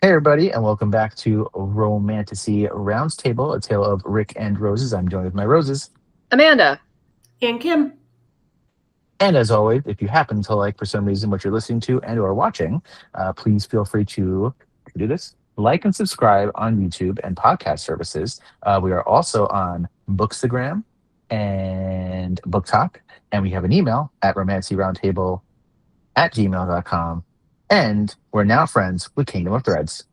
Hey, everybody, and welcome back to Romantasy Roundtable, a tale of Rick and Roses. I'm joined with my roses. Amanda. And Kim. And as always, if you happen to like, for some reason, what you're listening to and or watching, please feel free to do this. Like and subscribe on YouTube and podcast services. We are also on Bookstagram and BookTok, and we have an email at romantasyroundtable@gmail.com. And we're now friends with Kingdom of Threads.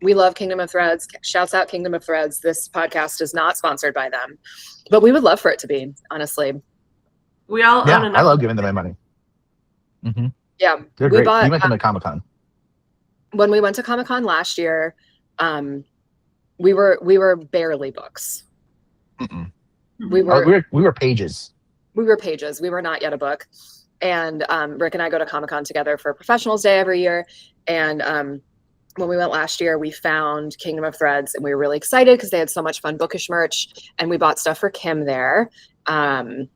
We love Kingdom of Threads. Shouts out Kingdom of Threads. This podcast is not sponsored by them, but we would love for it to be, honestly. We all own enough. I love giving them my money. Mm-hmm. Yeah. They're great. We met them at Comic-Con. When we went to Comic-Con last year, we were barely books. Mm-mm. We were pages. We were pages. We were not yet a book. And Rick and I go to Comic-Con together for Professionals Day every year. And when we went last year, we found Kingdom of Threads, and we were really excited because they had so much fun bookish merch. And we bought stuff for Kim there. And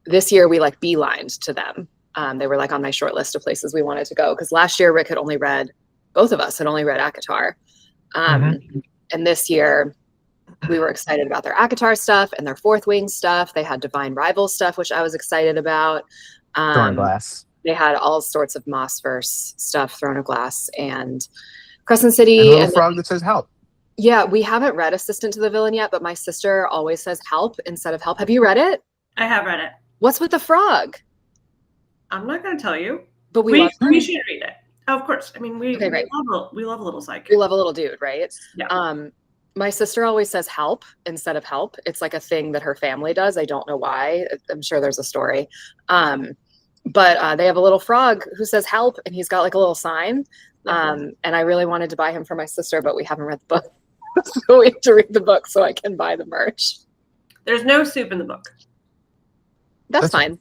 this year we beelined to them. They were on my short list of places we wanted to go. Because last year Rick had only read, both of us had only read ACOTAR. And this year we were excited about their ACOTAR stuff and their Fourth Wing stuff. They had Divine Rivals stuff, which I was excited about. Throne of Glass. They had all sorts of Mossverse stuff, Throne of Glass and Crescent City. And a little frog that says help. Yeah, we haven't read Assistant to the Villain yet, but my sister always says help instead of help. Have you read it? I have read it. What's with the frog? I'm not going to tell you. But we should read it. Oh, of course. I mean, we love a little psychic. We love a little dude, right? Yeah. My sister always says help instead of help. It's a thing that her family does. I don't know why. I'm sure there's a story. But they have a little frog who says help, and he's got a little sign. And I really wanted to buy him for my sister, but we haven't read the book. So we have to read the book so I can buy the merch. There's no soup in the book. That's fine.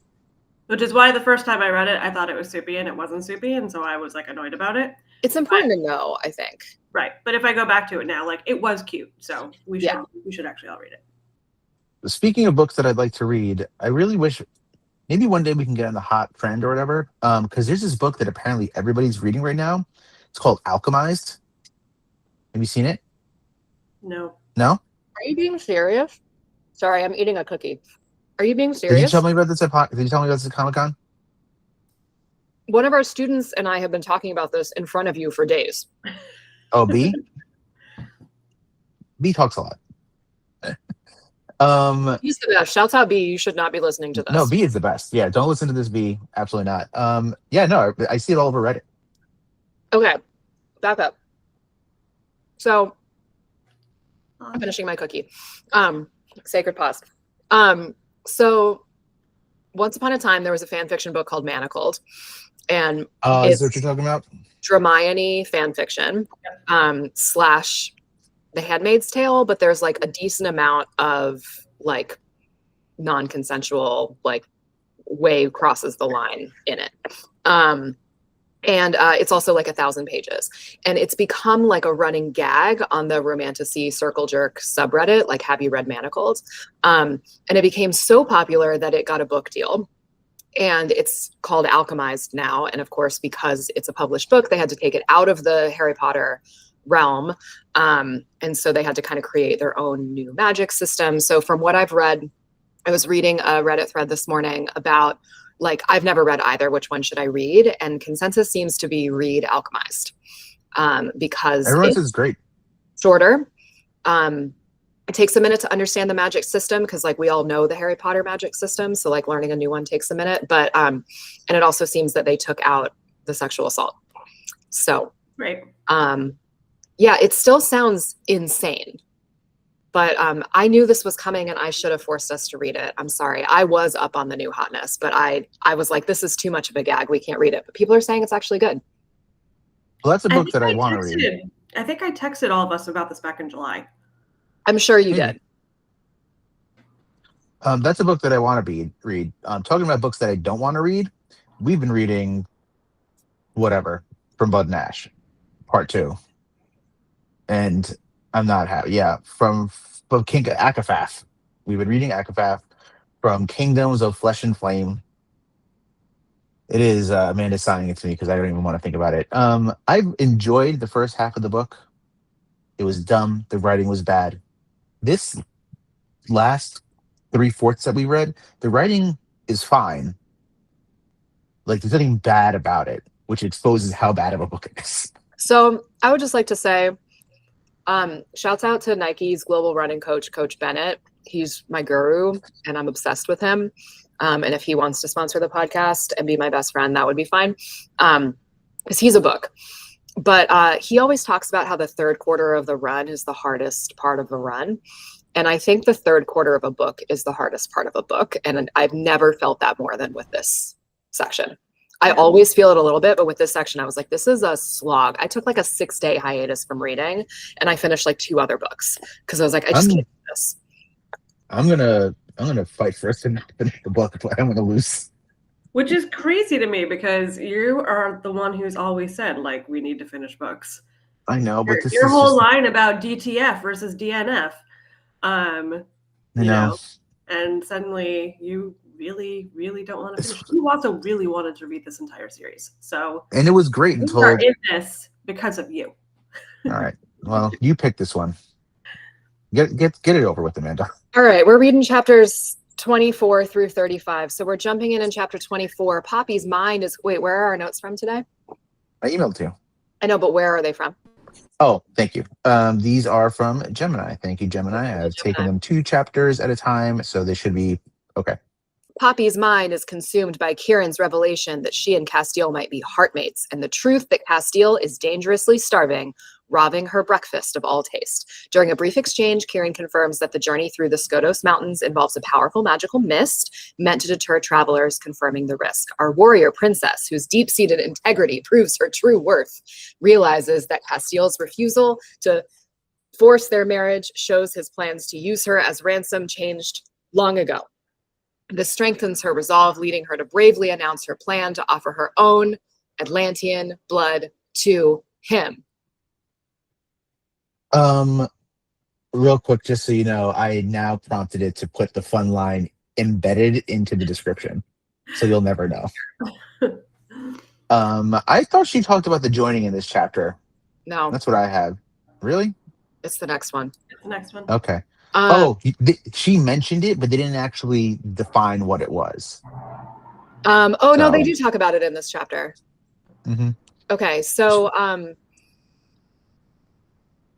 Which is why the first time I read it, I thought it was soupy, and it wasn't soupy, and so I was annoyed about it. It's important to know, I think. Right. But if I go back to it now, it was cute. So we should actually all read it. Speaking of books that I'd like to read, I really wish maybe one day we can get on the hot trend or whatever. Because there's this book that apparently everybody's reading right now. It's called Alchemized. Have you seen it? No. No? Are you being serious? Sorry, I'm eating a cookie. Are you being serious? Did you tell me about this at Comic-Con? One of our students and I have been talking about this in front of you for days. Oh, B? B talks a lot. He's the best. Shouts out B. You should not be listening to this. No, B is the best. Yeah, don't listen to this, B. Absolutely not. I see it all over Reddit. Okay, back up. So, I'm finishing my cookie. Sacred pause. So, once upon a time, there was a fan fiction book called Manacled. And is that what you're talking about? Dramione fan fiction / The Handmaid's Tale, but there's a decent amount of non-consensual way crosses the line in it. And it's also 1,000 pages, and it's become a running gag on the Romantasy Circle Jerk subreddit. Have you read Manacled? And it became so popular that it got a book deal. And it's called Alchemized now. And of course, because it's a published book, they had to take it out of the Harry Potter realm. And so they had to kind of create their own new magic system. So from what I've read, I was reading a Reddit thread this morning about I've never read either. Which one should I read? And consensus seems to be read Alchemized because everyone says it's great. Shorter. It takes a minute to understand the magic system because we all know the Harry Potter magic system. So learning a new one takes a minute, but and it also seems that they took out the sexual assault. So right. It still sounds insane, but I knew this was coming and I should have forced us to read it. I'm sorry. I was up on the new hotness, but I was this is too much of a gag. We can't read it, but people are saying it's actually good. Well, that's a book that I want to read. I think I texted all of us about this back in July. I'm sure you did. That's a book that I want to read. Talking about books that I don't want to read, we've been reading whatever from Bud and Ash, Part 2. And I'm not happy. Yeah, from King Akafaf. We've been reading Akafaf from Kingdoms of Flesh and Flame. It is Amanda signing it to me because I don't even want to think about it. I've enjoyed the first half of the book. It was dumb. The writing was bad. This last 3/4 that we read, the writing is fine. Like, there's nothing bad about it, which exposes how bad of a book it is. So I would just like to say, shouts out to Nike's global running coach, Coach Bennett. He's my guru, and I'm obsessed with him. And if he wants to sponsor the podcast and be my best friend, that would be fine. Because he's a book. But he always talks about how the third quarter of the run is the hardest part of the run. And I think the third quarter of a book is the hardest part of a book. And I've never felt that more than with this section. I always feel it a little bit, but with this section, I was like, this is a slog. I took like a 6-day hiatus from reading, and I finished like 2 other books because I was like, I just can't do this. I'm gonna fight first and finish the book, but I'm gonna lose. Which is crazy to me because you are the one who's always said, like, we need to finish books. I know, but this your is whole just, line about DTF versus DNF, you know, and suddenly you really, really don't want to finish. You also really wanted to read this entire series, so and it was great we until are in this because of you. All right. Well, you picked this one. Get it over with, Amanda. All right, we're reading chapters 24 through 35. So we're jumping in chapter 24. Poppy's mind is, wait, where are our notes from today? I emailed to you. I know, but where are they from? Oh, thank you. These are from Gemini. Thank you, Gemini. I've taken them 2 chapters at a time, so they should be okay. Poppy's mind is consumed by Kieran's revelation that she and Castile might be heartmates, and the truth that Castile is dangerously starving, robbing her breakfast of all taste. During a brief exchange, Kieran confirms that the journey through the Skotos Mountains involves a powerful magical mist meant to deter travelers, confirming the risk. Our warrior princess, whose deep-seated integrity proves her true worth, realizes that Castile's refusal to force their marriage shows his plans to use her as ransom changed long ago. This strengthens her resolve, leading her to bravely announce her plan to offer her own Atlantean blood to him. Real quick, just so you know, I now prompted it to put the fun line embedded into the description, so you'll never know. I thought she talked about the joining in this chapter. No, That's what I have. Really? it's the next one. It's the next one. Okay. She mentioned it, but they didn't actually define what it was. No, they do talk about it in this chapter. Mm-hmm. Okay, so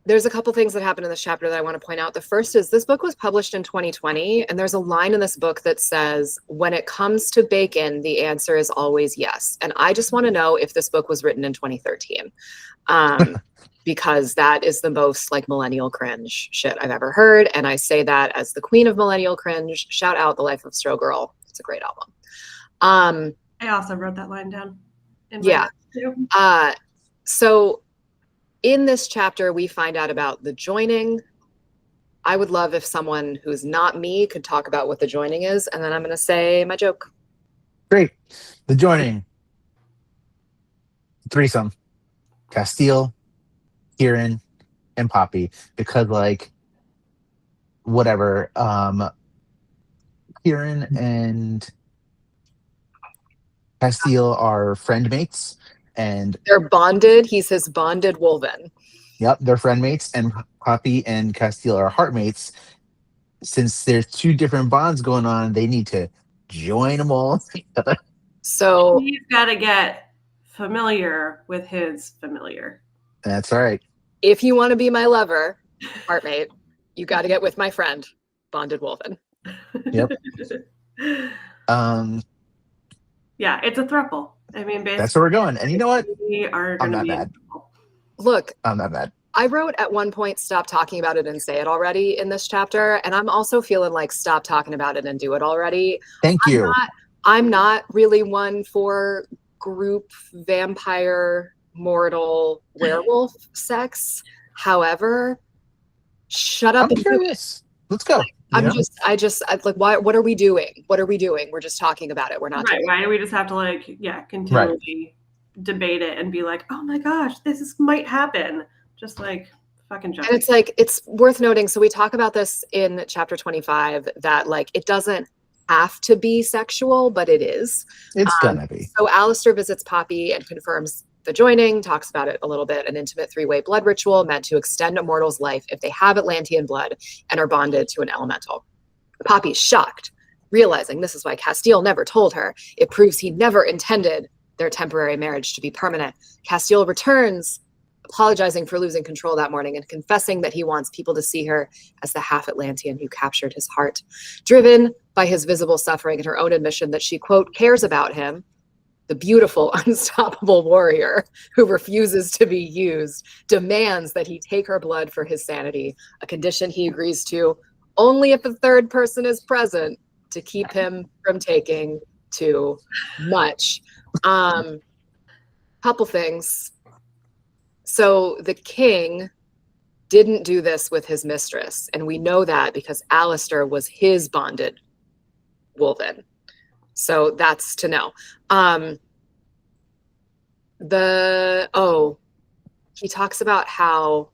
there's a couple things that happen in this chapter that I want to point out. The first is this book was published in 2020, and there's a line in this book that says, when it comes to bacon, the answer is always yes. And I just want to know if this book was written in 2013. Because that is the most like millennial cringe shit I've ever heard. And I say that as the queen of millennial cringe. Shout out The Life of Stroh Girl. It's a great album. I also wrote that line down. Yeah. So in this chapter, we find out about the joining. I would love if someone who's not me could talk about what the joining is. And then I'm going to say my joke. Great. The joining. Threesome. Castile, Kieran, and Poppy, because like whatever, Kieran and Castile are friend mates, and they're bonded. He's his bonded woven. Yep, they're friend mates, and Poppy and Castile are heart mates. Since there's 2 different bonds going on, they need to join them all together. So he's got to get familiar with his familiar. That's right. If you want to be my lover, heartmate, you got to get with my friend, bonded woven. Yep. Yeah, it's a throuple. I mean, basically, that's where we're going. And you know what? We are I'm not mad. Look, I'm not mad. I wrote at one point, stop talking about it and say it already in this chapter. And I'm also feeling like stop talking about it and do it already. Thank you. I'm not really one for group vampire mortal werewolf sex. However, shut up. I'm curious. Let's go. I just like, why, what are we doing? What are we doing? We're just talking about it. We're not. Right. Why do we just have to like, continually debate it and be like, oh my gosh, might happen. Just like fucking jump. And it's like, it's worth noting. So we talk about this in chapter 25 that like, it doesn't have to be sexual, but it is. It's gonna be. So Alistair visits Poppy and confirms the joining, talks about it a little bit, an intimate three-way blood ritual meant to extend a mortal's life if they have Atlantean blood and are bonded to an elemental. Poppy's shocked, realizing this is why Castile never told her. It proves he never intended their temporary marriage to be permanent. Castile returns, apologizing for losing control that morning and confessing that he wants people to see her as the half-Atlantean who captured his heart. Driven by his visible suffering and her own admission that she, quote, cares about him, the beautiful, unstoppable warrior who refuses to be used demands that he take her blood for his sanity, a condition he agrees to only if a third person is present to keep him from taking too much. Couple things. So the king didn't do this with his mistress, and we know that because Alistair was his bonded wolven. So that's to know. He talks about how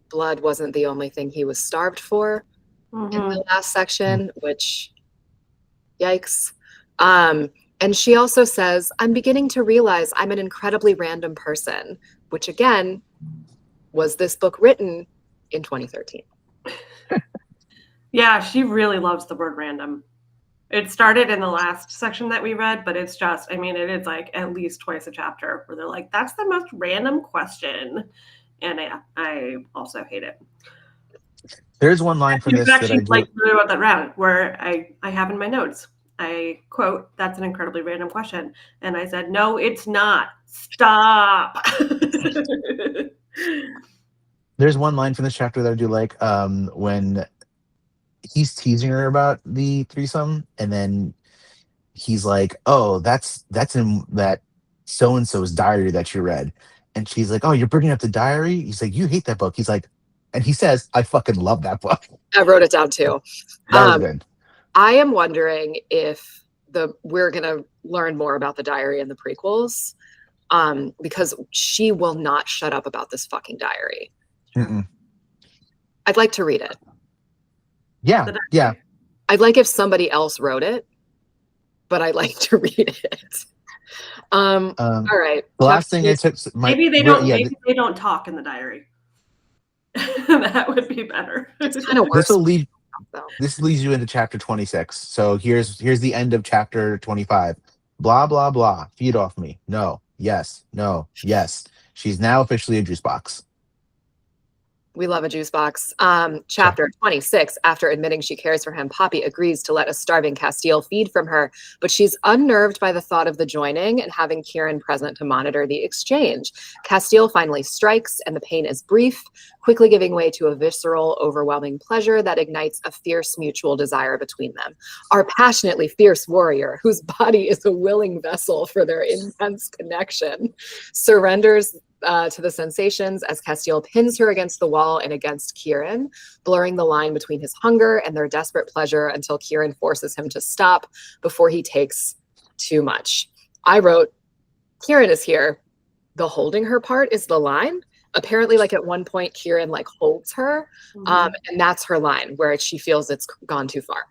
blood wasn't the only thing he was starved for in the last section, which, yikes. And she also says, I'm beginning to realize I'm an incredibly random person, which again, was this book written in 2013? Yeah, she really loves the word random. It started in the last section that we read, but it's just, I mean, it is like at least twice a chapter where they're like, that's the most random question. And yeah, I also hate it. There's one line from this that I do. Like about that round where I have in my notes, I quote, that's an incredibly random question. And I said, no, it's not. Stop. There's one line from this chapter that I do like, when he's teasing her about the threesome, and then he's like, oh, that's in that so-and-so's diary that you read. And she's like, oh, you're bringing up the diary? He's like, you hate that book. He's like, and he says, I fucking love that book. I wrote it down too. That was good. I am wondering if we're going to learn more about the diary in the prequels, because she will not shut up about this fucking diary. Mm-mm. I'd like to read it. Yeah, yeah. I'd like if somebody else wrote it, but I'd like to read it. All right. The last thing I took. Maybe they don't talk in the diary. That would be better. It's kind of worse. This leads you into chapter 26. So here's the end of chapter 25. Blah blah blah. Feed off me. No. Yes. No. Yes. She's now officially a juice box. We love a juice box. Chapter 26, after admitting she cares for him, Poppy agrees to let a starving Castile feed from her, but she's unnerved by the thought of the joining and having Kieran present to monitor the exchange. Castile finally strikes, and the pain is brief, quickly giving way to a visceral, overwhelming pleasure that ignites a fierce mutual desire between them. Our passionately fierce warrior, whose body is a willing vessel for their intense connection, surrenders to the sensations as Castile pins her against the wall and against Kieran, blurring the line between his hunger and their desperate pleasure until Kieran forces him to stop before he takes too much. I wrote, Kieran is here. The holding her part is the line. Apparently, like at one point, Kieran like holds her, and that's her line where she feels it's gone too far.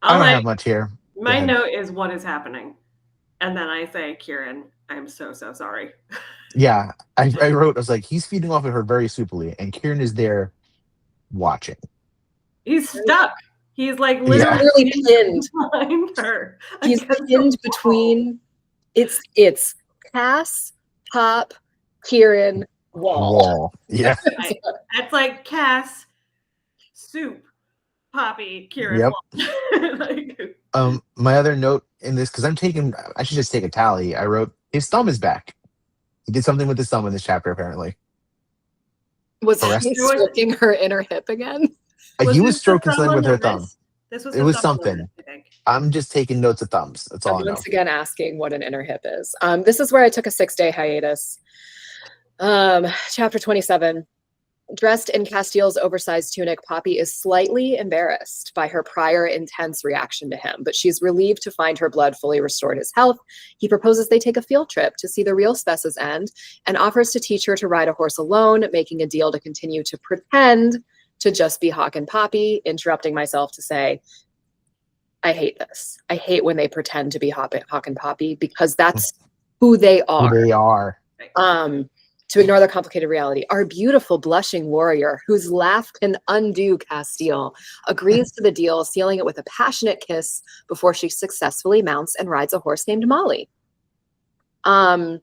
I don't have much here. My note is what is happening. And then I say, Kieran, I'm so sorry. Yeah, I wrote, I was like, he's feeding off of her very soupily, and Kieran is there watching. He's stuck. He's like literally pinned. Her. He's pinned between, it's Cass, Pop, Kieran, wall. Yeah. That's like Cass, soup, Poppy, Kieran, wall. My other note in this, because I should just take a tally. I wrote, his thumb is back. He did something with his thumb in this chapter, apparently. Was he stroking her inner hip again? He was stroking something with her thumb. It was something. I think. I'm just taking notes of thumbs. That's all I know. Once again, asking what an inner hip is. This is where I took a 6-day hiatus. Chapter 27. Dressed in Castile's oversized tunic, Poppy is slightly embarrassed by her prior intense reaction to him, but she's relieved to find her blood fully restored his health. He proposes they take a field trip to see the real Spess's end and offers to teach her to ride a horse alone, making a deal to continue to pretend to just be Hawk and Poppy, interrupting myself to say, I hate this. I hate when they pretend to be Hawk and Poppy, because that's who they are. Who they are. To ignore their complicated reality. Our beautiful blushing warrior, whose laugh can undo Castile, agrees to the deal, sealing it with a passionate kiss before she successfully mounts and rides a horse named Molly. I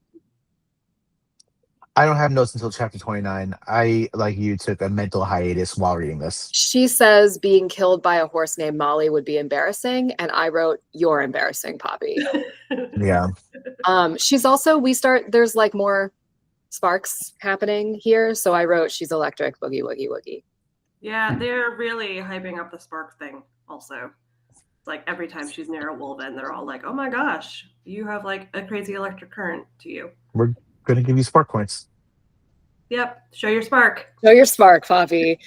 don't have notes until chapter 29. I, like you, took a mental hiatus while reading this. She says being killed by a horse named Molly would be embarrassing, and I wrote, "You're embarrassing, Poppy." Yeah. She's also, there's like more sparks happening here, so I wrote, "She's electric, boogie woogie woogie." Yeah, they're really hyping up the spark thing also. Like every time she's near a Wolven, they're all like, "Oh my gosh, you have like a crazy electric current to you." We're going to give you spark points. Yep, show your spark. Show your spark, Poppy.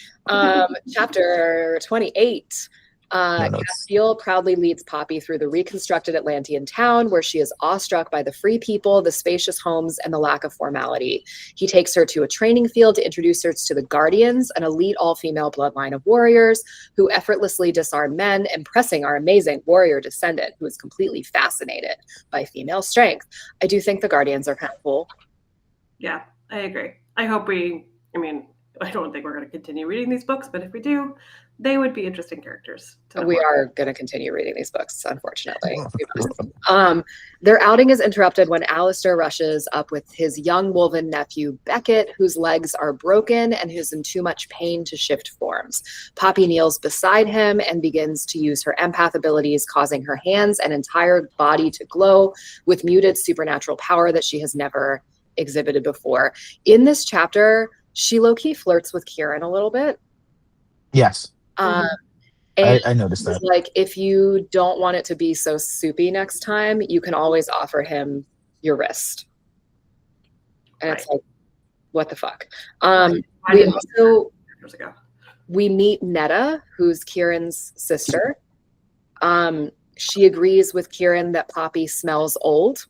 Chapter 28. Castile proudly leads Poppy through the reconstructed Atlantean town, where she is awestruck by the free people, the spacious homes, and the lack of formality. He takes her to a training field to introduce her to the Guardians, an elite all-female bloodline of warriors who effortlessly disarm men, impressing our amazing warrior descendant, who is completely fascinated by female strength. I do think the Guardians are kind of cool. Yeah, I agree. I don't think we're going to continue reading these books, but if we do, they would be interesting characters. We are going to continue reading these books, unfortunately. Their outing is interrupted when Alistair rushes up with his young Wolven nephew, Beckett, whose legs are broken and who's in too much pain to shift forms. Poppy kneels beside him and begins to use her empath abilities, causing her hands and entire body to glow with muted supernatural power that she has never exhibited before. In this chapter, she low-key flirts with Kieran a little bit. Yes. And I noticed that. Like, if you don't want it to be so soupy next time, you can always offer him your wrist. And it's like, what the fuck? We meet Netta, who's Kieran's sister. She agrees with Kieran that Poppy smells old.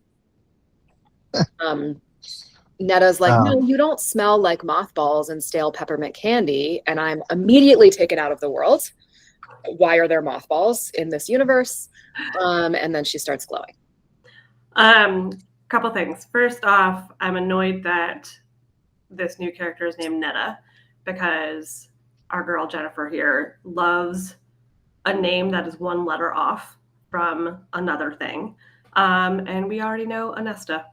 Netta's like, "No, you don't smell like mothballs and stale peppermint candy." And I'm immediately taken out of the world. Why are there mothballs in this universe? And then she starts glowing. Couple things. First off, I'm annoyed that this new character is named Netta, because our girl Jennifer here loves a name that is one letter off from another thing. And we already know Anesta.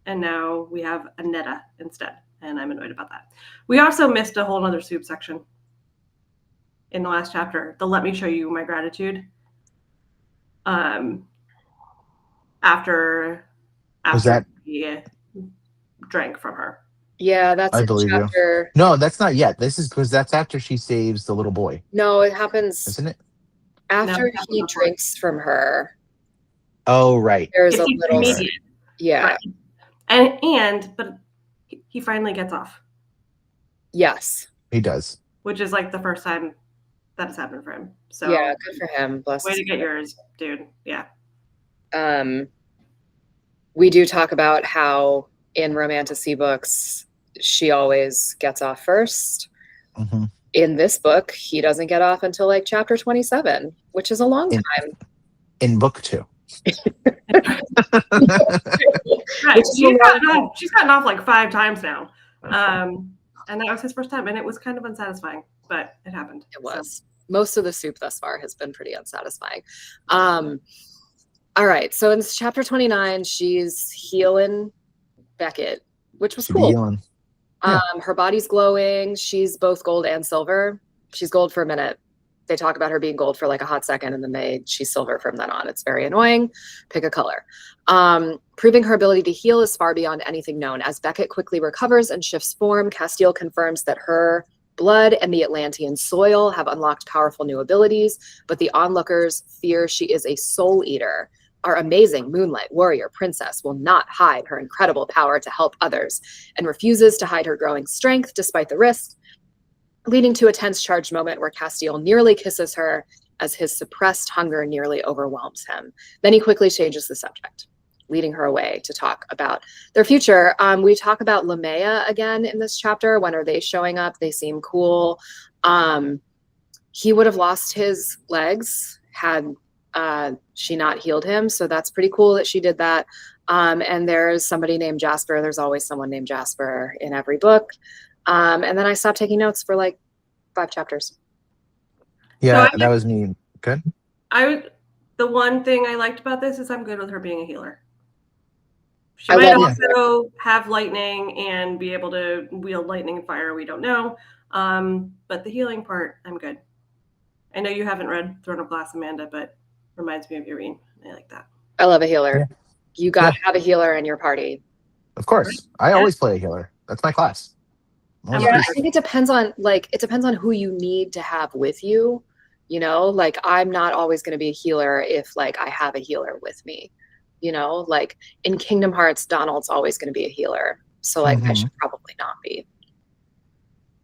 And now we have a Netta instead, and I'm annoyed about that. We also missed a whole other soup section in the last chapter. The "Let me show you my gratitude." After he drank from her. Yeah, that's I believe chapter. You. No, that's not yet. This is because that's after she saves the little boy. No, it happens. Isn't it? After he drinks from her. Oh, right. There's a little. Yeah. Right. But he finally gets off. Yes. He does. Which is like the first time that has happened for him. So yeah, good for him. Bless way to get yours, dude. Yeah. We do talk about how in Romantasy books, she always gets off first. Mm-hmm. In this book, he doesn't get off until like chapter 27, which is a long time. In book 2. Right. She's gotten off like 5 times now. And that was his first time, and it was kind of unsatisfying, but it happened. It was. So. Most of the soup thus far has been pretty unsatisfying. All right, so in chapter 29, she's healing Beckett, which was cool. Yeah. Her body's glowing. She's both gold and silver. She's gold for a minute. They talk about her being gold for like a hot second, and then she's silver from then on. It's very annoying. Pick a color. Proving her ability to heal is far beyond anything known. As Beckett quickly recovers and shifts form, Castile confirms that her blood and the Atlantean soil have unlocked powerful new abilities, but the onlookers fear she is a soul eater. Our amazing Moonlight Warrior Princess will not hide her incredible power to help others, and refuses to hide her growing strength despite the risk, leading to a tense charged moment where Castile nearly kisses her as his suppressed hunger nearly overwhelms him. Then he quickly changes the subject, leading her away to talk about their future. We talk about Lamea again in this chapter. When are they showing up? They seem cool. He would have lost his legs had she not healed him. So that's pretty cool that she did that. And there's somebody named Jasper. There's always someone named Jasper in every book. And then I stopped taking notes for like 5 chapters. Yeah, that was me. Good. The one thing I liked about this is I'm good with her being a healer. She might also have lightning and be able to wield lightning and fire. We don't know. But the healing part, I'm good. I know you haven't read Throne of Glass, Amanda, but reminds me of Irene. I like that. I love a healer. Yeah. You got to have a healer in your party. Of course. I always play a healer. That's my class. Yeah, I think it depends on who you need to have with you. You know, like I'm not always going to be a healer if like I have a healer with me. You know, like in Kingdom Hearts, Donald's always going to be a healer. So like I should probably not be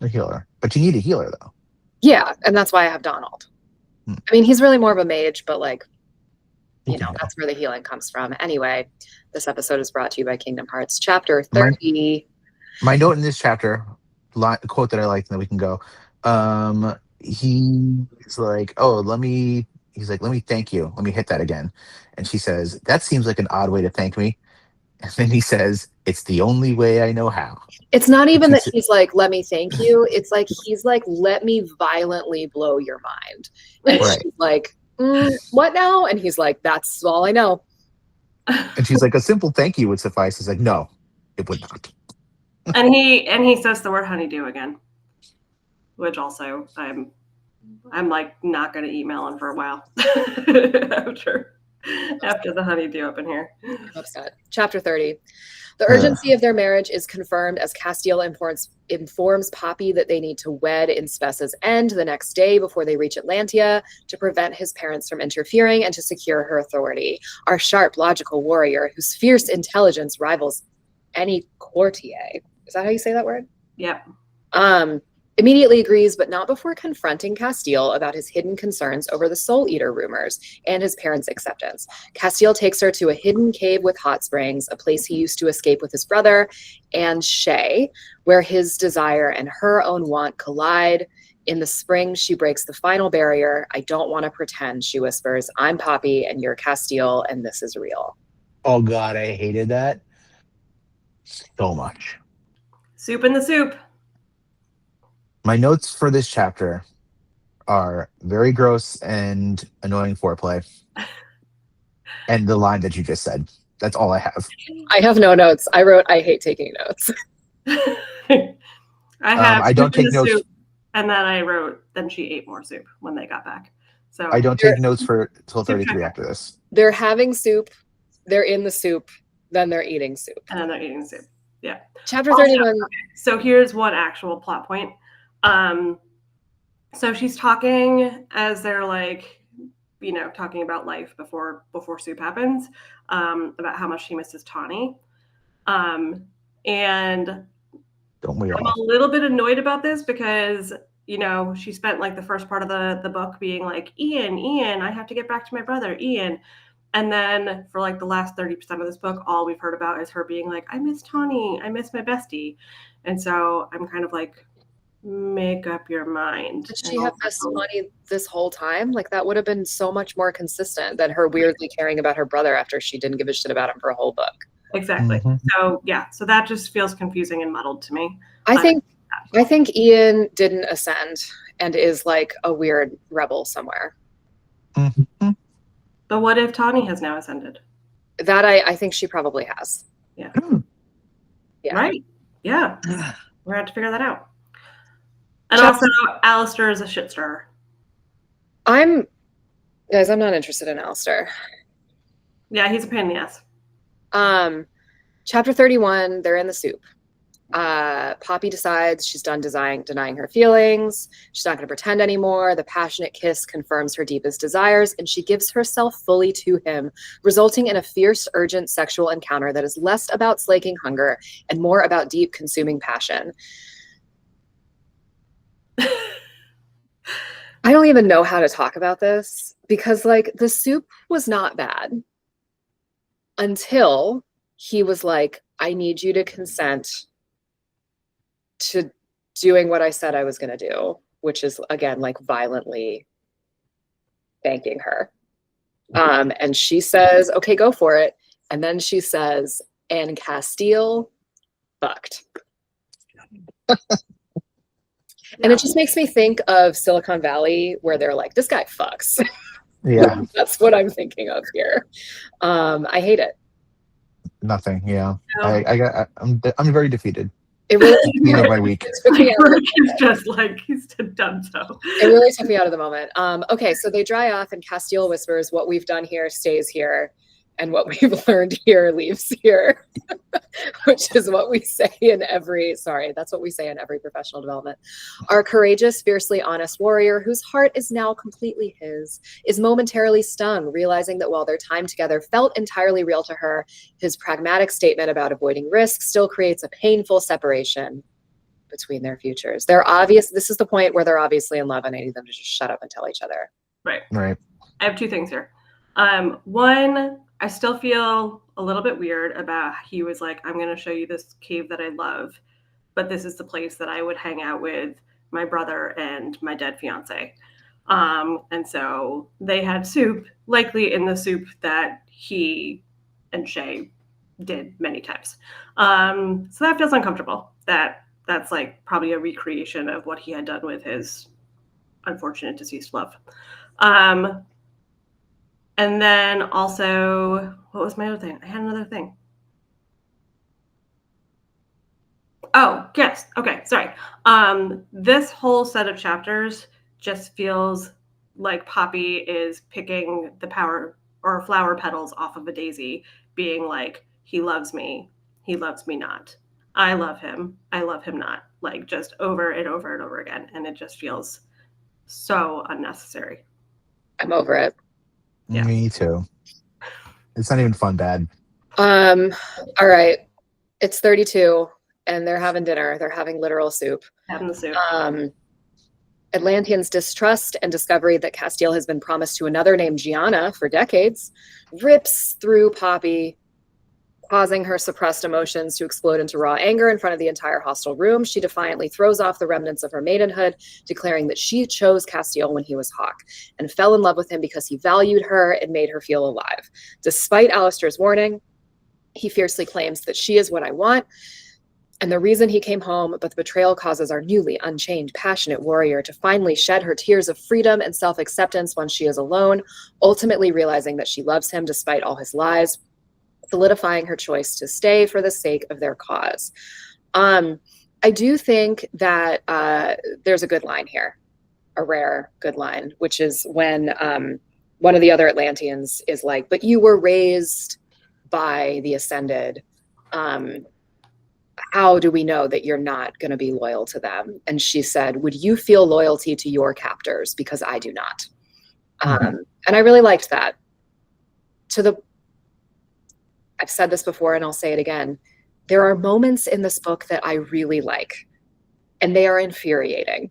a healer. But you need a healer though. Yeah, and that's why I have Donald. I mean, he's really more of a mage, but like, you know, that's where the healing comes from. Anyway, this episode is brought to you by Kingdom Hearts, chapter 30. My note in this chapter, quote that I liked, and then we can go. He's like, let me thank you. Let me hit that again. And she says, that seems like an odd way to thank me. And then he says, it's the only way I know how. It's not even that he's like, let me thank you. It's like, he's like, let me violently blow your mind. And she's like, what now? And he's like, that's all I know. And she's like, a simple thank you would suffice. He's like, no, it would not. And he says the word honeydew again, which also I'm like not going to email him for a while after the honeydew up in here. I'm upset. Chapter 30. The urgency of their marriage is confirmed as Castile informs Poppy that they need to wed in Spessa's End the next day before they reach Atlantia to prevent his parents from interfering and to secure her authority. Our sharp, logical warrior, whose fierce intelligence rivals any courtier. Is that how you say that word? Yep. Immediately agrees, but not before confronting Castile about his hidden concerns over the Soul Eater rumors and his parents' acceptance. Castile takes her to a hidden cave with hot springs, a place he used to escape with his brother and Shay, where his desire and her own want collide. In the spring, she breaks the final barrier. I don't want to pretend, she whispers. I'm Poppy and you're Castile, and this is real. Oh, God, I hated that so much. Soup in the soup. My notes for this chapter are very gross and annoying foreplay. And the line that you just said. That's all I have. I have no notes. I wrote, I hate taking notes. I don't take notes. Soup, and then I wrote, then she ate more soup when they got back. So I don't take notes for till 33 after this. They're having soup. They're in the soup. Then they're eating soup. And then they're eating soup. Yeah. Chapter 31. Okay. So here's one actual plot point. So she's talking as they're like, you know, talking about life before soup happens, about how much she misses Tawny. And don't we all? I'm a little bit annoyed about this because, you know, she spent like the first part of the book being like, Ian, I have to get back to my brother, Ian. And then for like the last 30% of this book, all we've heard about is her being like, I miss Tawny, I miss my bestie. And so I'm kind of like, make up your mind. Did she have missed Tawny this whole time? Like that would have been so much more consistent than her weirdly caring about her brother after she didn't give a shit about him for a whole book. Exactly. So yeah, so that just feels confusing and muddled to me. I think Ian didn't ascend and is like a weird rebel somewhere. But what if Tawny has now ascended? That I think she probably has. Yeah. Yeah. Right. Yeah. We're gonna have to figure that out. And also, Alistair is a shit stirrer. I'm not interested in Alistair. Yeah, he's a pain in the ass. Chapter 31, they're in the soup. Poppy decides she's done denying her feelings. She's not going to pretend anymore. The passionate kiss confirms her deepest desires, and she gives herself fully to him, resulting in a fierce, urgent sexual encounter that is less about slaking hunger and more about deep, consuming passion. I don't even know how to talk about this because, like, the soup was not bad until he was like, I need you to consent to doing what I said I was going to do, which is, again, like violently thanking her. And she says, okay, go for it. And then she says, and Castile fucked. And it just makes me think of Silicon Valley, where they're like, this guy fucks. Yeah. That's what I'm thinking of here. I hate it. Nothing. Yeah. No. I'm very defeated. It really Beginning of my week. He's just like, he's done so. It really took me out of the moment. Okay, so they dry off and Castile whispers, what we've done here stays here, and what we've learned here leaves here, which is what we say in that's what we say in every professional development. Our courageous, fiercely honest warrior, whose heart is now completely his, is momentarily stung, realizing that while their time together felt entirely real to her, his pragmatic statement about avoiding risk still creates a painful separation between their futures. This is the point where they're obviously in love, and I need them to just shut up and tell each other. Right. I have two things here. One, I still feel a little bit weird about he was like, I'm going to show you this cave that I love, but this is the place that I would hang out with my brother and my dead fiance. And so they had soup, likely in the soup that he and Shay did many times. So that feels uncomfortable. That's like probably a recreation of what he had done with his unfortunate deceased love. And then also, what was my other thing? I had another thing. Oh, yes. Okay, sorry. This whole set of chapters just feels like Poppy is picking the flower petals off of a daisy, being like, he loves me not. I love him not. Like, just over and over and over again. And it just feels so unnecessary. I'm over it. Yeah. Me too. It's not even fun, bad. All right. It's 32 and they're having dinner. They're having literal soup. Having the soup. Atlantean's distrust and discovery that Castile has been promised to another named Gianna for decades rips through Poppy, causing her suppressed emotions to explode into raw anger in front of the entire hostile room. She defiantly throws off the remnants of her maidenhood, declaring that she chose Castile when he was Hawk and fell in love with him because he valued her and made her feel alive. Despite Alistair's warning, he fiercely claims that she is what I want and the reason he came home, but the betrayal causes our newly unchained, passionate warrior to finally shed her tears of freedom and self-acceptance when she is alone, ultimately realizing that she loves him despite all his lies, solidifying her choice to stay for the sake of their cause. I do think that there's a good line here, a rare good line, which is when one of the other Atlanteans is like, but you were raised by the Ascended. How do we know that you're not going to be loyal to them? And she said, would you feel loyalty to your captors? Because I do not. And I really liked that. I've said this before and I'll say it again. There are moments in this book that I really like, and they are infuriating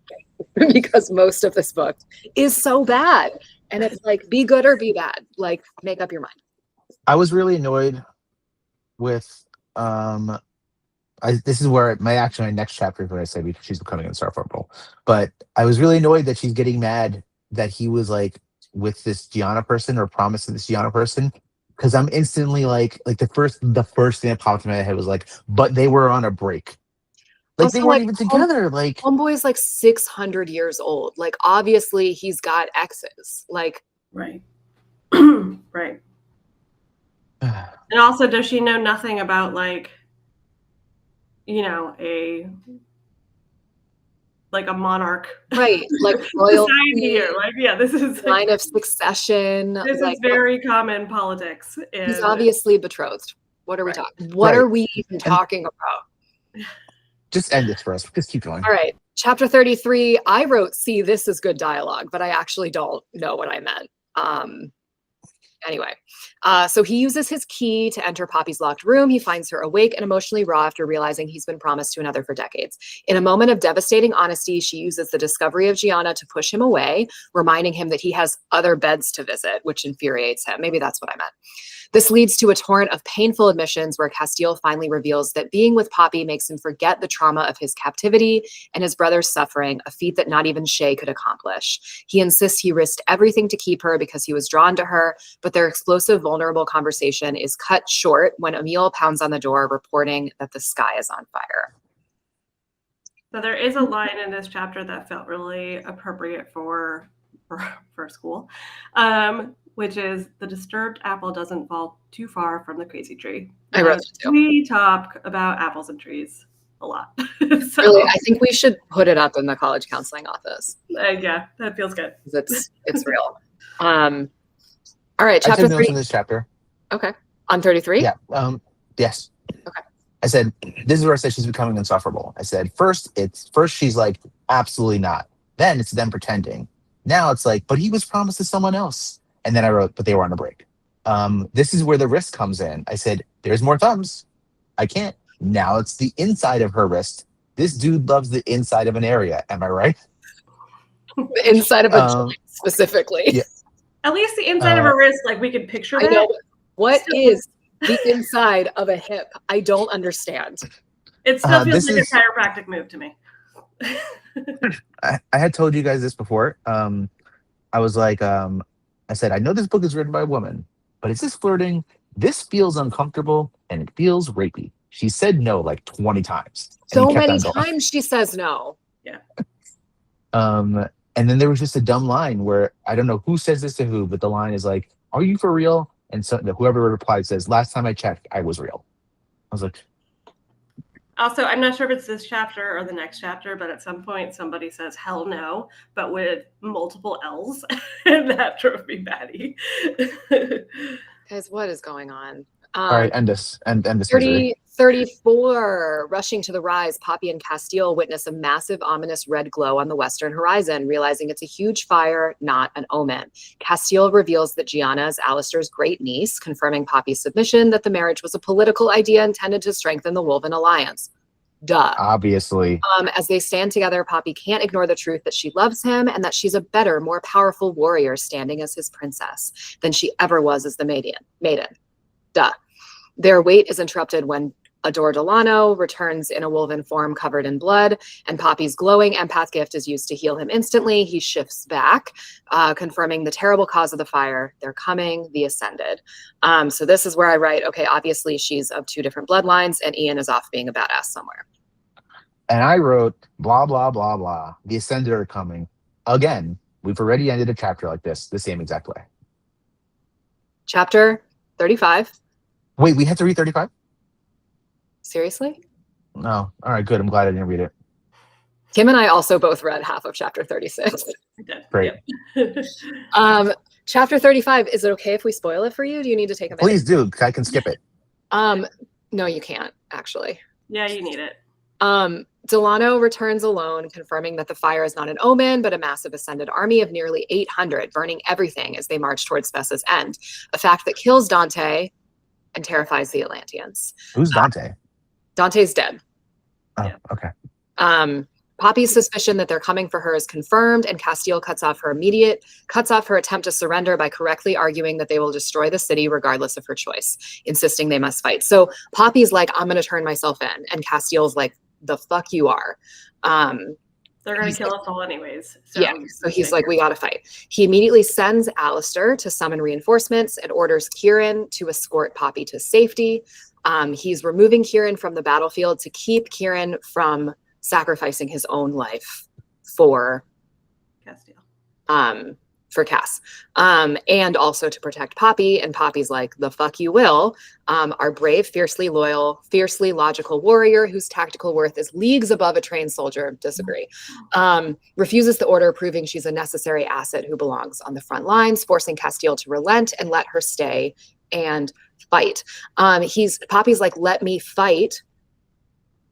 because most of this book is so bad. And it's like, be good or be bad. Like, make up your mind. I was really annoyed with, this is where my next chapter is what I say because she's becoming insufferable. But I was really annoyed that she's getting mad that he was like with this Gianna person or promised to this Gianna person. Because I'm instantly like the first thing that popped in my head was like, but they were on a break. Like also, they weren't even together. Like Homeboy's like 600 years old. Like obviously he's got exes. Like right. Right. And also, does she know nothing about like, you know, a monarch, right? Like royal here. Like, yeah, this is line of succession. This is very common politics. He's obviously betrothed. What are we talking? What are we even talking about? Just end this for us. Just keep going. All right. Chapter 33. I wrote, see, this is good dialogue, but I actually don't know what I meant. Anyway, so he uses his key to enter Poppy's locked room. He finds her awake and emotionally raw after realizing he's been promised to another for decades. In a moment of devastating honesty, she uses the discovery of Gianna to push him away, reminding him that he has other beds to visit, which infuriates him. Maybe that's what I meant. This leads to a torrent of painful admissions where Castile finally reveals that being with Poppy makes him forget the trauma of his captivity and his brother's suffering, a feat that not even Shay could accomplish. He insists he risked everything to keep her because he was drawn to her, but their explosive, vulnerable conversation is cut short when Emil pounds on the door reporting that the sky is on fire. So there is a line in this chapter that felt really appropriate for school, which is the disturbed apple doesn't fall too far from the crazy tree. I wrote it too. We talk about apples and trees a lot. So, Really, I think we should put it up in the college counseling office. yeah, that feels good. It's real. All right, I chapter took notes 3. in this chapter. Okay. On 33? Yeah. Yes. Okay. I said, this is where I said she's becoming insufferable. I said, first she's like, absolutely not. Then it's them pretending. Now it's like, but he was promised to someone else. And then I wrote, but they were on a break. This is where the wrist comes in. I said, there's more thumbs. I can't. Now it's the inside of her wrist. This dude loves the inside of an area. Am I right? The inside of a joint, specifically. Yeah. At least the inside of her wrist, like we can picture that. I know. What is the inside of a hip? I don't understand. It still feels like a chiropractic move to me. I had told you guys this before. I was like, I said, I know this book is written by a woman, but is this flirting? This feels uncomfortable and it feels rapey. She said no like 20 times. So many times she says no. Yeah. And then there was just a dumb line where I don't know who says this to who, but the line is like, are you for real? And so whoever replied says, last time I checked, I was real. I was like, also, I'm not sure if it's this chapter or the next chapter, but at some point somebody says hell no, but with multiple L's. And that drove me batty. Guys, what is going on? all right, end this. End this. 34. Rushing to the rise, Poppy and Castile witness a massive, ominous red glow on the western horizon, realizing it's a huge fire, not an omen. Castile reveals that Gianna is Alistair's great niece, confirming Poppy's submission that the marriage was a political idea intended to strengthen the Woven Alliance. Duh. Obviously. As they stand together, Poppy can't ignore the truth that she loves him and that she's a better, more powerful warrior standing as his princess than she ever was as the maiden. Duh. Their wait is interrupted when Adore Delano returns in a woven form covered in blood, and Poppy's glowing empath gift is used to heal him instantly. He shifts back, confirming the terrible cause of the fire. They're coming, the Ascended. So this is where I write, okay, obviously she's of 2 different bloodlines, and Ian is off being a badass somewhere. And I wrote, blah, blah, blah, blah. The Ascended are coming. Again, we've already ended a chapter like this the same exact way. Chapter 35. Wait, we have to read 35? Seriously? No. All right, good. I'm glad I didn't read it. Kim and I also both read half of chapter 36. Great. Chapter 35, is it okay if we spoil it for you? Do you need to take a minute? Please do. I can skip it. No, you can't, actually. Yeah, you need it. Delano returns alone, confirming that the fire is not an omen, but a massive ascended army of nearly 800, burning everything as they march towards Spessa's end, a fact that kills Dante and terrifies the Atlanteans. Who's Dante? Dante's dead. Oh, Yeah. okay. Poppy's suspicion that they're coming for her is confirmed, and Castile cuts off her attempt to surrender by correctly arguing that they will destroy the city regardless of her choice, insisting they must fight. So Poppy's like, I'm going to turn myself in, and Castile's like, the fuck you are. They're going to kill us all anyways. So he's like, we got to fight. He immediately sends Alistair to summon reinforcements and orders Kieran to escort Poppy to safety. He's removing Kieran from the battlefield to keep Kieran from sacrificing his own life for Castile. For Cass, and also to protect Poppy. And Poppy's like, the fuck you will. Our brave, fiercely loyal, fiercely logical warrior whose tactical worth is leagues above a trained soldier, disagree, refuses the order, proving she's a necessary asset who belongs on the front lines, forcing Castile to relent and let her stay and fight. Poppy's like, let me fight.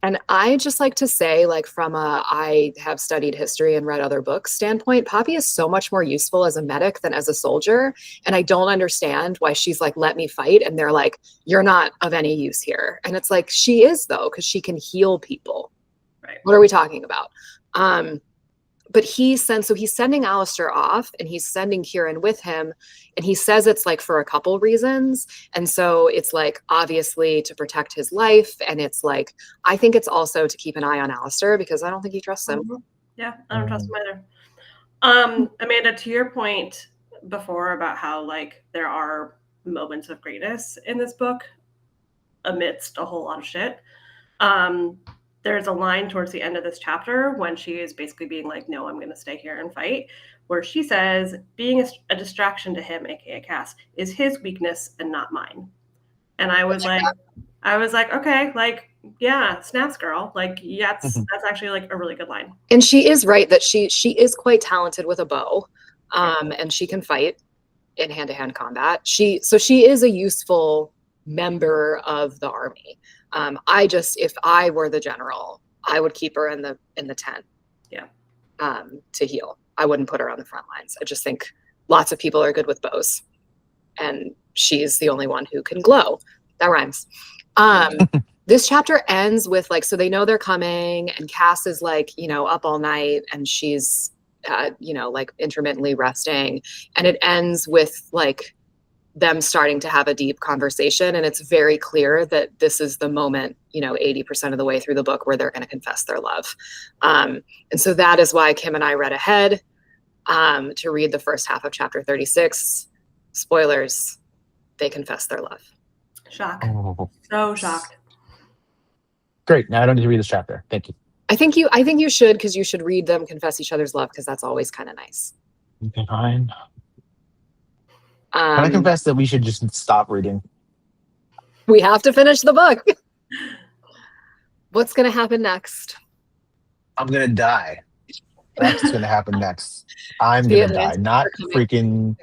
And I just like to say, like, from I have studied history and read other books standpoint, Poppy is so much more useful as a medic than as a soldier. And I don't understand why she's like, let me fight. And they're like, you're not of any use here. And it's like, she is, though, because she can heal people. Right. What are we talking about? but he's sending Alistair off, and he's sending Kieran with him, and he says it's like for a couple reasons. And so it's like obviously to protect his life, and it's like I think it's also to keep an eye on Alistair because I don't think he trusts him. Yeah, I don't trust him either. Amanda, to your point before about how like there are moments of greatness in this book amidst a whole lot of shit. There's a line towards the end of this chapter when she is basically being like, no, I'm going to stay here and fight, where she says, being a distraction to him, aka Cass, is his weakness and not mine. And I was like, okay, like, yeah, snaps, girl. Like, yeah, that's actually like a really good line. And she is right that she is quite talented with a bow, and she can fight in hand-to-hand combat. She is a useful member of the army. If I were the general, I would keep her in the tent. Yeah. To heal. I wouldn't put her on the front lines. I just think lots of people are good with bows, and she's the only one who can glow. That rhymes. This chapter ends with like, so they know they're coming, and Cass is like, up all night, and she's, like intermittently resting, and it ends with like them starting to have a deep conversation. And it's very clear that this is the moment, 80% of the way through the book where they're going to confess their love. And so that is why Kim and I read ahead to read the first half of chapter 36. Spoilers, they confess their love. Shock. Oh. So shocked. Great. Now I don't need to read this chapter. Thank you. I think you should, because you should read them confess each other's love, because that's always kind of nice. Okay, fine. Can I confess that we should just stop reading? We have to finish the book. What's going to happen next? I'm going to die. That's going to happen next. I'm going to die. Not freaking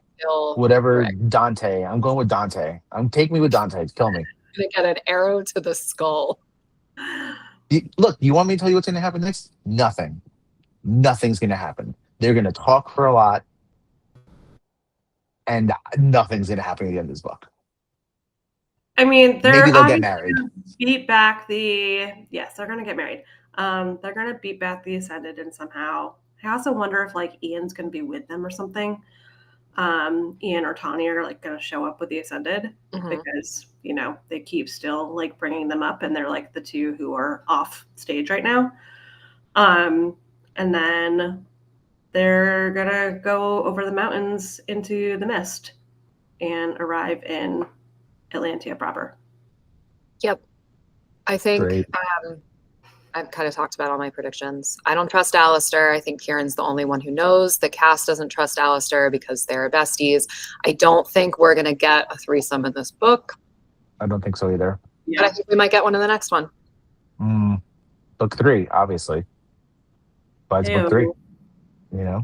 whatever Dante. I'm going with Dante. Take me with Dante. Kill me. I'm going to get an arrow to the skull. Look, you want me to tell you what's going to happen next? Nothing. Nothing's going to happen. They're going to talk for a lot, and nothing's going to happen at the end of this book. I mean, maybe they'll get married. Beat back yes, they're going to get married. They're going to beat back the Ascended, and somehow I also wonder if like Ian's going to be with them or something. Ian or Tanya are like going to show up with the Ascended because they keep still like bringing them up, and they're like the two who are off stage right now. And then they're gonna go over the mountains into the mist and arrive in Atlantia proper. Yep. I think I've kind of talked about all my predictions. I don't trust Alistair. I think Kieran's the only one who knows. The cast doesn't trust Alistair because they're besties. I don't think we're going to get a threesome in this book. I don't think so either. But I think we might get one in the next one. Book 3, obviously. But it's book 3. I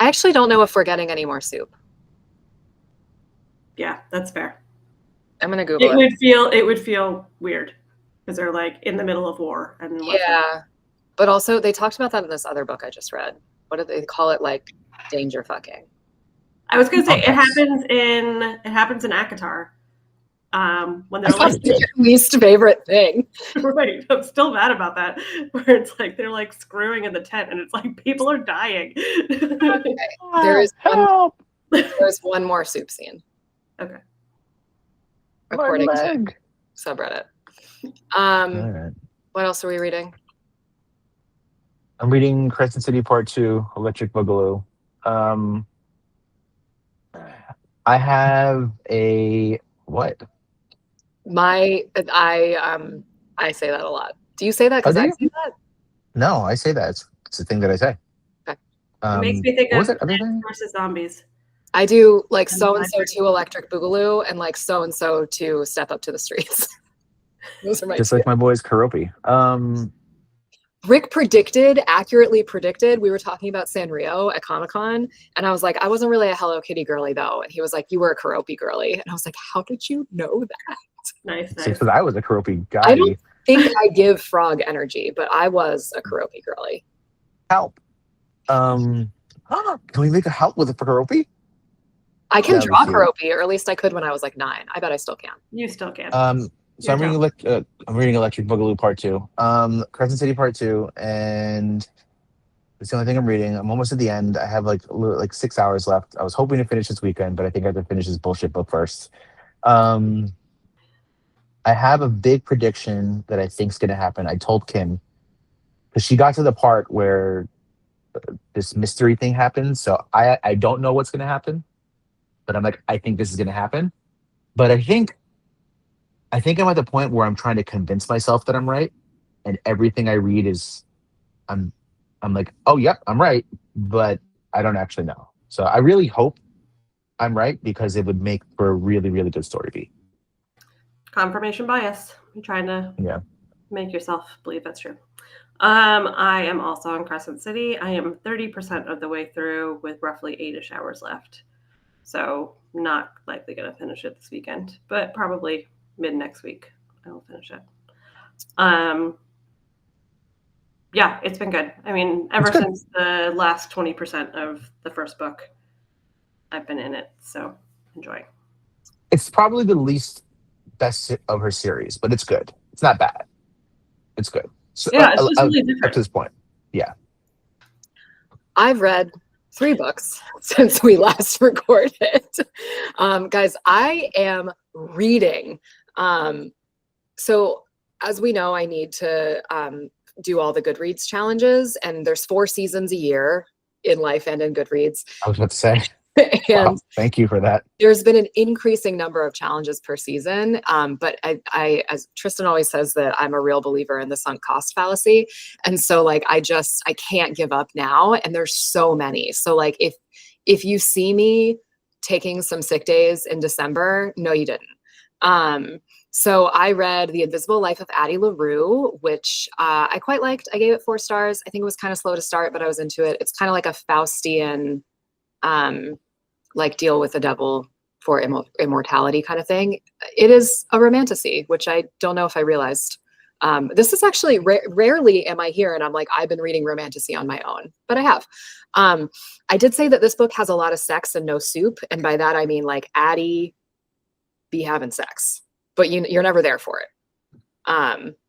actually don't know if we're getting any more soup. Yeah, that's fair. I'm going to Google it. It would feel weird because they're like in the middle of war. And but also they talked about that in this other book I just read. What do they call it? Like danger fucking. I was going to say it happens in ACOTAR. When they're like your least favorite thing. Right. I'm still mad about that. Where it's like they're like screwing in the tent and it's like people are dying. Okay. There's one more soup scene. Okay. According to subreddit. Right. What else are we reading? I'm reading Crescent City Part 2, Electric Boogaloo. I have a what? I say that a lot. Do you say that because I say that? No, I say that. It's a thing that I say. Okay. It makes me think of Plants vs. Zombies. I do like so-and-so to Electric Boogaloo and like so-and-so to Step Up to the Streets. Those are my just like my boys Karopi. Rick accurately predicted, we were talking about Sanrio at Comic-Con, and I was like, I wasn't really a Hello Kitty girly though. And he was like, you were a Karopi girly. And I was like, how did you know that? Nice. Because I was a Karopi guy. I don't think I give frog energy, but I was a Karopi girly. Help. Can we make a help with a Karopi? I can draw Karopi, or at least I could when I was like 9. I bet I still can. You still can. So I'm reading Electric Boogaloo Part 2, Crescent City Part 2, and It's the only thing I'm reading. I'm almost at the end. I have like 6 hours left. I was hoping to finish this weekend, but I think I have to finish this bullshit book first. Um, I have a big prediction that I think is going to happen. I told Kim because she got to the part where this mystery thing happens. So I don't know what's going to happen, but I'm like, I think this is going to happen. But I think I'm at the point where I'm trying to convince myself that I'm right, and everything I read is I'm I'm like, oh yep, I'm right, but I don't actually know. So I really hope I'm right because it would make for a really, really good story beat. Confirmation bias. You're trying to Yeah. make yourself believe that's true. I am also on Crescent City. I am 30% of the way through with roughly 8-ish hours left. So not likely going to finish it this weekend, but probably mid next week I will finish it. Yeah, it's been good. I mean, ever since the last 20% of the first book, I've been in it. So enjoy. It's probably the least best of her series, but it's good. It's not bad. It's good. So, yeah, it's just really different. Up to this point. Yeah. I've read 3 books since we last recorded. Guys, I am reading. So as we know, I need to do all the Goodreads challenges, and there's 4 seasons a year in life and in Goodreads. I was about to say. And wow, thank you for that. There's been an increasing number of challenges per season. But I, as Tristan always says, that I'm a real believer in the sunk cost fallacy. And so like, I can't give up now. And there's so many. So like, if you see me taking some sick days in December, no, you didn't. So I read The Invisible Life of Addie LaRue, which I quite liked. I gave it 4 stars. I think it was kind of slow to start, but I was into it. It's kind of like a Faustian, like deal with the devil for immortality kind of thing. It is a romantasy, which I don't know if I realized. This is actually rarely am I here and I'm like, I've been reading romantasy on my own, but I have. I did say that this book has a lot of sex and no soup. And by that, I mean like Addie be having sex, but you're never there for it.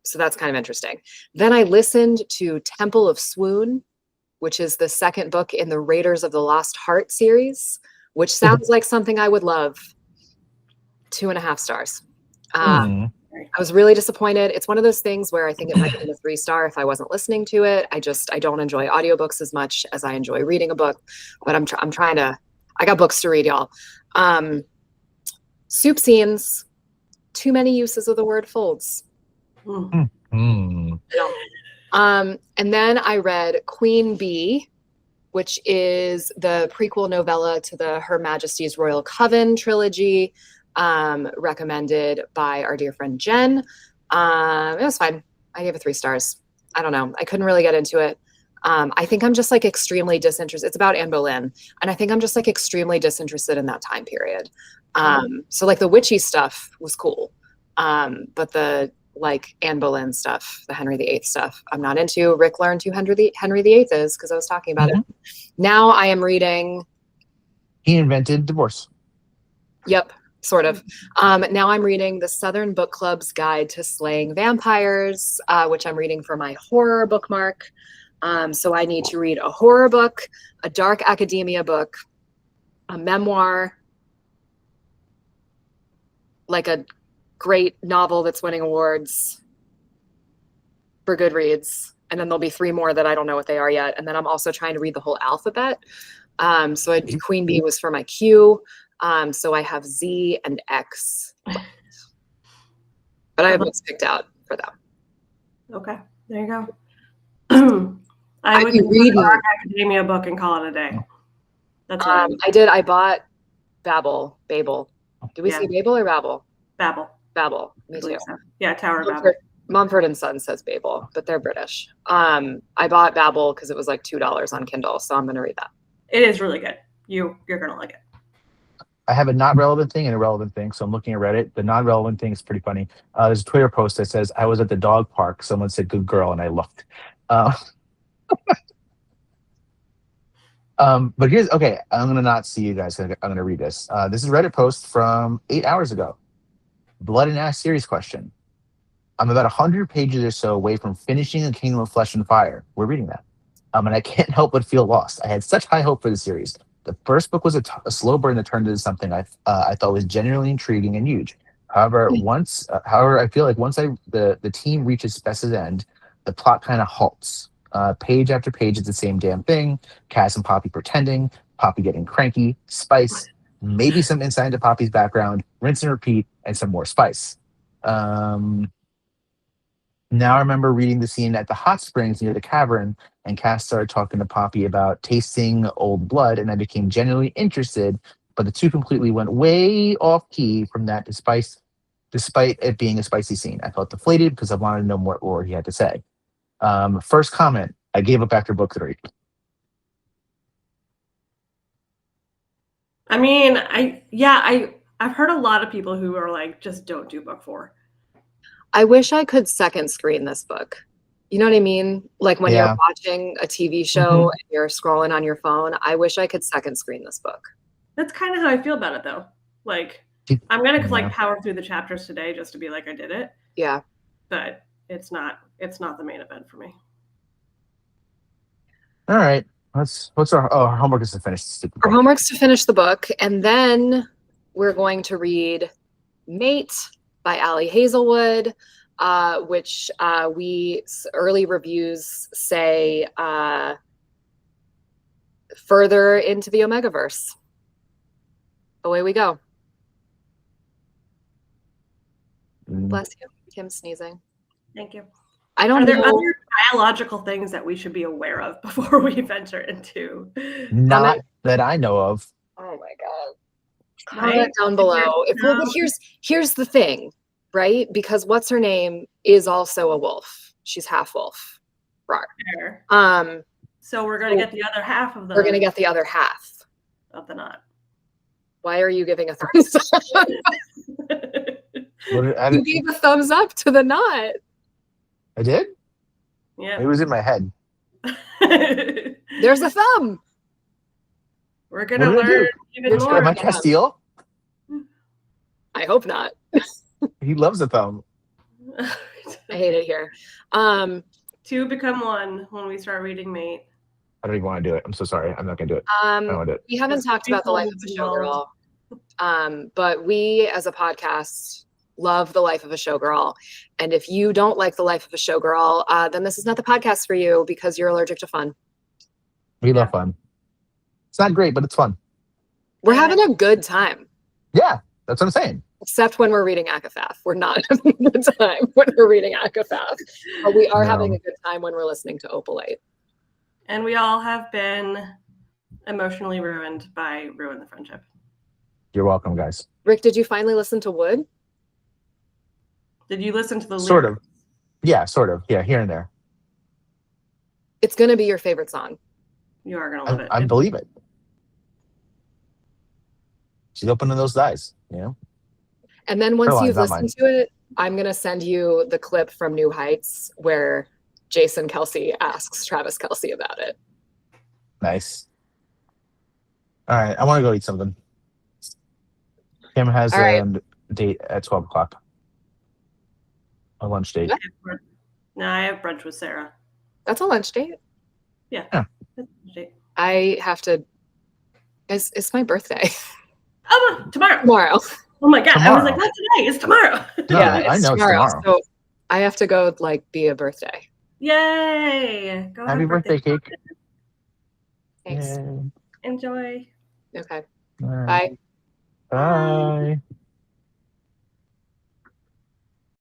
So that's kind of interesting. Then I listened to Temple of Swoon, which is the second book in the Raiders of the Lost Heart series, which sounds like something I would love. 2.5 stars. I was really disappointed. It's one of those things where I think it might have been a 3-star if I wasn't listening to it. I don't enjoy audiobooks as much as I enjoy reading a book, but I'm trying to, I got books to read, y'all. Soup scenes, too many uses of the word folds. And then I read Queen Bee, which is the prequel novella to the Her Majesty's Royal Coven trilogy, recommended by our dear friend Jen. It was fine. I gave it 3 stars. I don't know. I couldn't really get into it. I think I'm just like extremely disinterested. It's about Anne Boleyn. And I think I'm just like extremely disinterested in that time period. So like the witchy stuff was cool. But the like Anne Boleyn stuff, the Henry VIII stuff, I'm not into. Rick learned who Henry VIII is because I was talking about it. Now I am reading. He invented divorce. Yep, sort of. Now I'm reading the Southern Book Club's Guide to Slaying Vampires, which I'm reading for my horror bookmark. So I need to read a horror book, a dark academia book, a memoir, like a great novel that's winning awards for Goodreads. And then there'll be 3 more that I don't know what they are yet. And then I'm also trying to read the whole alphabet. So Queen Bee was for my Q. So I have Z and X. But I have books picked out for them. Okay, there you go. I would read an academia book and call it a day. That's what I did. I bought Babel. Did we say Babel or Babel? Babel. Me too. So. Yeah, Tower of Babel. Mumford & Son says Babel, but they're British. I bought Babel because it was like $2 on Kindle, so I'm going to read that. It is really good. You're going to like it. I have a not relevant thing and a relevant thing, so I'm looking at Reddit. The non-relevant thing is pretty funny. There's a Twitter post that says, I was at the dog park. Someone said, good girl, and I looked. But here's, okay, I'm going to not see you guys. I'm going to read this. This is a Reddit post from 8 hours ago. Blood and Ash series question. I'm about 100 pages or so away from finishing A Kingdom of Flesh and Fire. We're reading that. and I can't help but feel lost. I had such high hope for the series. The first book was a slow burn that turned into something I thought was genuinely intriguing and huge. However, I feel like once the team reaches Spess's end, the plot kind of halts. Page after page is the same damn thing. Cass and Poppy pretending, Poppy getting cranky, Spice, maybe some insight into Poppy's background, rinse and repeat, and some more Spice. Now I remember reading the scene at the hot springs near the cavern, and Cass started talking to Poppy about tasting old blood, and I became genuinely interested, but the two completely went way off key from that despite it being a spicy scene. I felt deflated because I wanted to know more what he had to say. First comment, I gave up after book 3. I mean, I've heard a lot of people who are like, just don't do book 4. I wish I could second screen this book. You know what I mean? Like when you're watching a TV show and you're scrolling on your phone, I wish I could second screen this book. That's kind of how I feel about it, though. Like, I'm gonna like power through the chapters today just to be like I did it. Yeah, but it's not the main event for me. All right, what's our homework is to finish the our homework's to finish the book, and then we're going to read Mate by Ali Hazelwood, which early reviews say further into the Omegaverse. Away we go. Bless you. Kim sneezing. Thank you. I don't Are there know. other biological things that we should be aware of before we venture into? Not that I know of. Oh my God. Comment down below. Here's the thing, right? Because what's her name is also a wolf. She's half wolf. Rawr. So we're gonna get the other half of the. We're gonna get the other half of the knot. Why are you giving a thumbs up? You gave a thumbs up to the knot. I did? Yeah. It was in my head. There's a thumb. We're gonna learn even more. Am I Castile? I hope not. He loves a thumb. I hate it here. 2 become 1 when we start reading Mate. I don't even want to do it. I'm so sorry. I'm not gonna do it. I don't want to do it. We haven't talked about the life of a showgirl. But we as a podcast love the life of a showgirl. And if you don't like the life of a showgirl, then this is not the podcast for you because you're allergic to fun. We love fun. It's not great, but it's fun. We're having a good time. Yeah, that's what I'm saying. Except when we're reading Akathaf. We're not having a good time when we're reading Akathaf. But we are having a good time when we're listening to Opalite. And we all have been emotionally ruined by Ruin the Friendship. You're welcome, guys. Rick, did you finally listen to Wood? Did you listen to the lyrics? Sort of. Yeah, sort of. Yeah, here and there. It's going to be your favorite song. You are going to love it. I believe it. She's opening those eyes, you know? And then once you've listened to it, I'm going to send you the clip from New Heights where Jason Kelsey asks Travis Kelsey about it. Nice. All right, I want to go eat something. Kim has a date at 12 o'clock. A lunch date. No, I have brunch with Sarah. That's a lunch date? Yeah. I have to... It's my birthday. Oh, tomorrow. Oh my God. Tomorrow. I was like, not today. It's tomorrow. No, yeah, I know tomorrow. It's tomorrow. So I have to go be a birthday. Yay. Go Happy birthday cake. Thanks. Yay. Enjoy. Okay. Right. Bye. Bye.